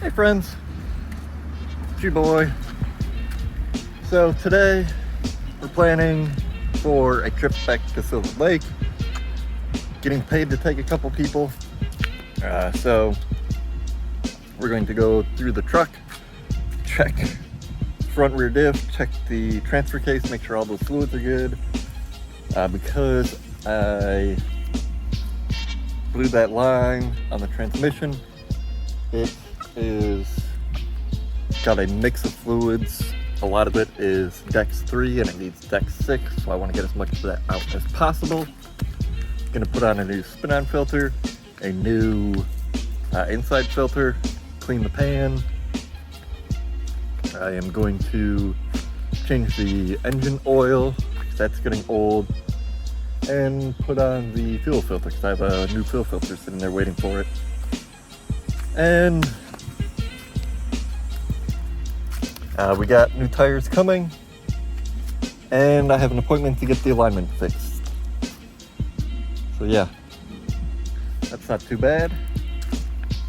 Hey friends, it's your boy. So today we're planning for a trip back to Silver Lake. Getting paid to take a couple people. So we're going to go through the truck, check front rear diff, check the transfer case, make sure all those fluids are good. Because I blew that line on the transmission, it is got a mix of fluids. A lot of it is Dex 3 and it needs Dex 6, so I want to get as much of that out as possible. Gonna put on a new spin-on filter, a new inside filter, clean the pan. I am going to change the engine oil because that's getting old, and put on the fuel filter because I have a new fuel filter sitting there waiting for it. And we got new tires coming, and I have an appointment to get the alignment fixed. So yeah, that's not too bad.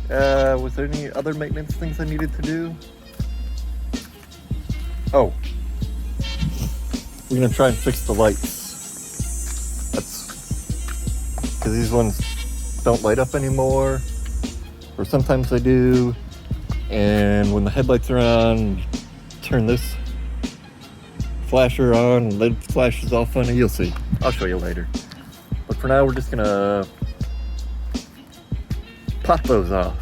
Was there any other maintenance things I needed to do? Oh, we're gonna try and fix the lights. That's because these ones don't light up anymore, or sometimes they do, and when the headlights are on, turn this flasher on and lid flashes all funny. You'll see. I'll show you later. But for now, we're just gonna pop those off.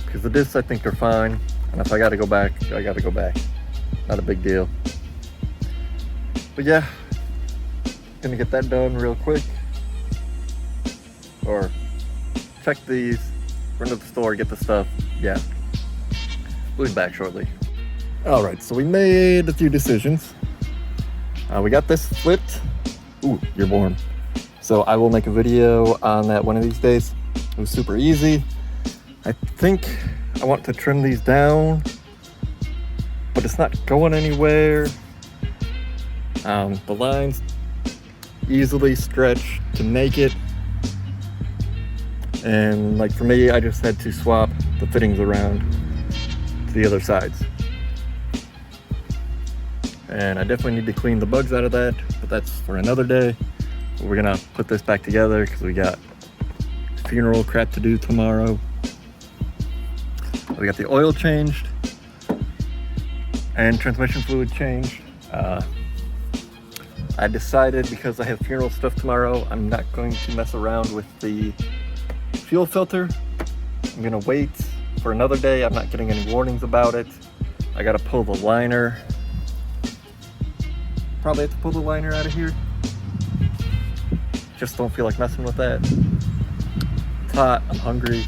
Because the discs I think are fine. And if I gotta go back, I gotta go back. Not a big deal. But yeah, gonna get that done real quick. Or check these, run to the store, get the stuff. Yeah. We'll be back shortly. Alright, so we made a few decisions. We got this flipped. Ooh, you're warm. So I will make a video on that one of these days. It was super easy. I think I want to trim these down, but it's not going anywhere. The lines easily stretch to make it. And like for me, I just had to swap the fittings around the other sides, and I definitely need to clean the bugs out of that, but that's for another day. We're gonna put this back together because we got funeral crap to do tomorrow. We got the oil changed and transmission fluid changed. I decided because I have funeral stuff tomorrow, I'm not going to mess around with the fuel filter. I'm gonna wait for another day. I'm not getting any warnings about it. I gotta pull the liner. Probably have to pull the liner out of here. Just don't feel like messing with that. It's hot, I'm hungry.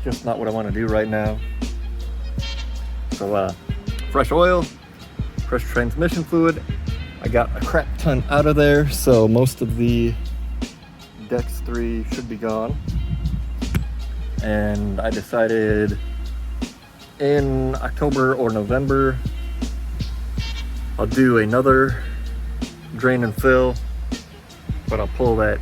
Just not what I want to do right now. So fresh oil, fresh transmission fluid. I got a crap ton out of there, so most of the Dex 3 should be gone. And I decided in October or November I'll do another drain and fill, but I'll pull that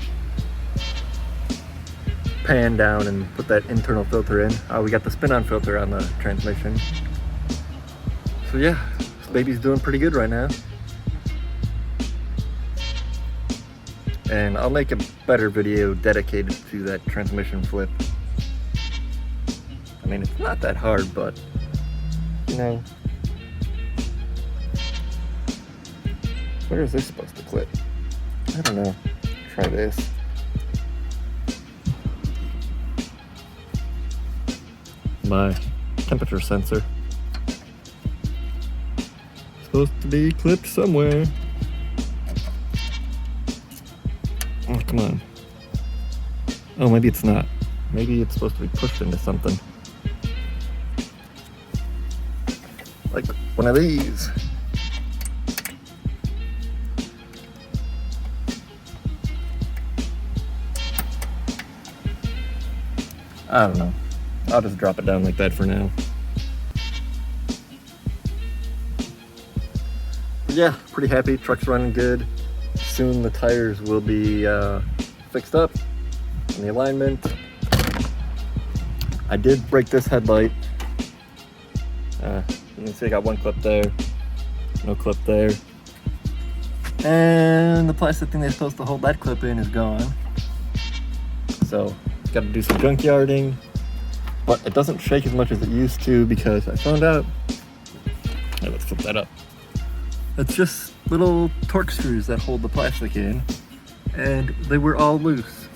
pan down and put that internal filter in. We got the spin-on filter on the transmission. So yeah, this baby's doing pretty good right now. And I'll make a better video dedicated to that transmission flip. I mean, it's not that hard, but, you know. Where is this supposed to clip? I don't know. Try this. My temperature sensor. Supposed to be clipped somewhere. Oh, come on. Oh, maybe it's not. Maybe it's supposed to be pushed into something. Like one of these. I don't know. I'll just drop it down like that for now. But yeah, pretty happy. Truck's running good. Soon the tires will be fixed up. and the alignment. I did break this headlight. You can see I got one clip there, no clip there. And the plastic thing that's supposed to hold that clip in is gone. So, got to do some junkyarding. But it doesn't shake as much as it used to because I found out, let's flip that up. It's just little torque screws that hold the plastic in, and they were all loose.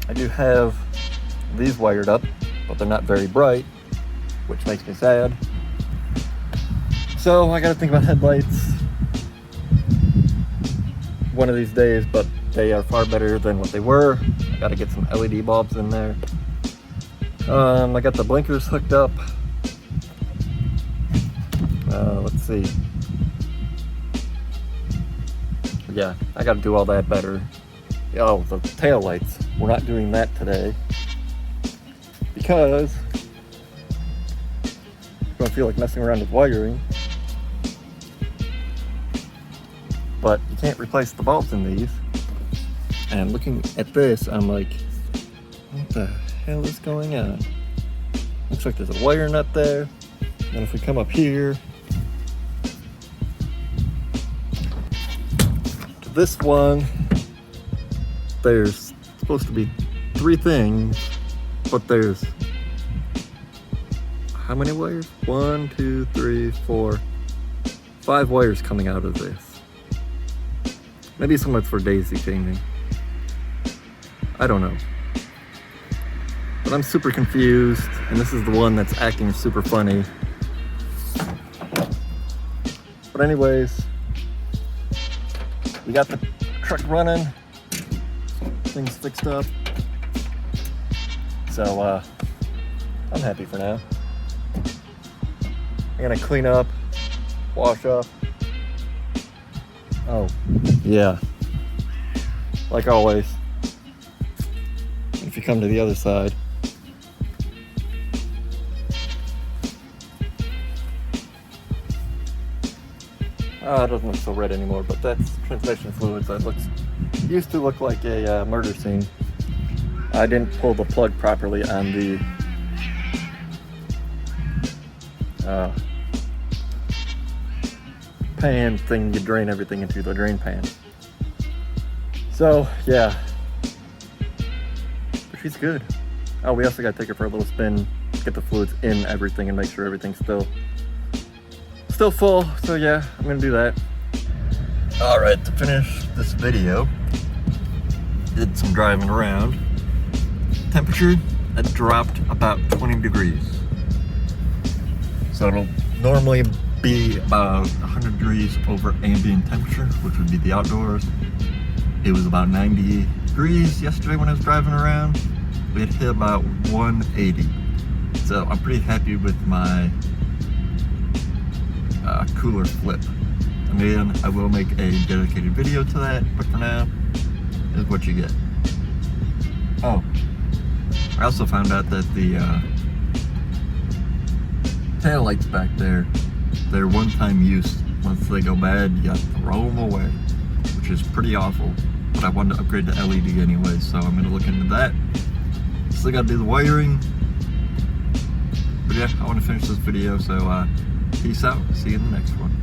I do have these wired up, but they're not very bright, which makes me sad. So I gotta think about headlights one of these days, but they are far better than what they were. I gotta get some LED bulbs in there. I got the blinkers hooked up. Let's see. Yeah, I gotta do all that better. Oh, the tail lights. We're not doing that today because I don't feel like messing around with wiring. But you can't replace the bulbs in these. And looking at this, I'm like, what the hell is going on? Looks like there's a wire nut there. And if we come up here to this one, there's supposed to be 3 things, but there's how many wires? 1, 2, 3, 4, 5 wires coming out of this. Maybe some of it's for daisy chaining. I don't know. But I'm super confused, and this is the one that's acting super funny. But anyways, we got the truck running, things fixed up. So I'm happy for now. I'm gonna clean up, wash up. Oh, yeah. Like always, if you come to the other side, it doesn't look so red anymore, but that's transmission fluids. That used to look like a murder scene. I didn't pull the plug properly on the pan thing you drain everything into, the drain pan. So yeah, but she's good. Oh, we also got to take her for a little spin, get the fluids in everything and make sure everything's still full. So yeah, I'm gonna do that. All right, to finish this video, did some driving around. Temperature had dropped about 20 degrees. So it'll normally be about 100 degrees over ambient temperature, which would be the outdoors. It was about 90 degrees yesterday when I was driving around. We had hit about 180. So I'm pretty happy with my cooler flip. And then I will make a dedicated video to that, but for now, is what you get. Oh, I also found out that the tail lights back there, they're one-time use. Once they go bad, you gotta throw them away, which is pretty awful. But I wanted to upgrade to LED anyway, so I'm gonna look into that. Still gotta do the wiring. But yeah, I want to finish this video, so peace out. See you in the next one.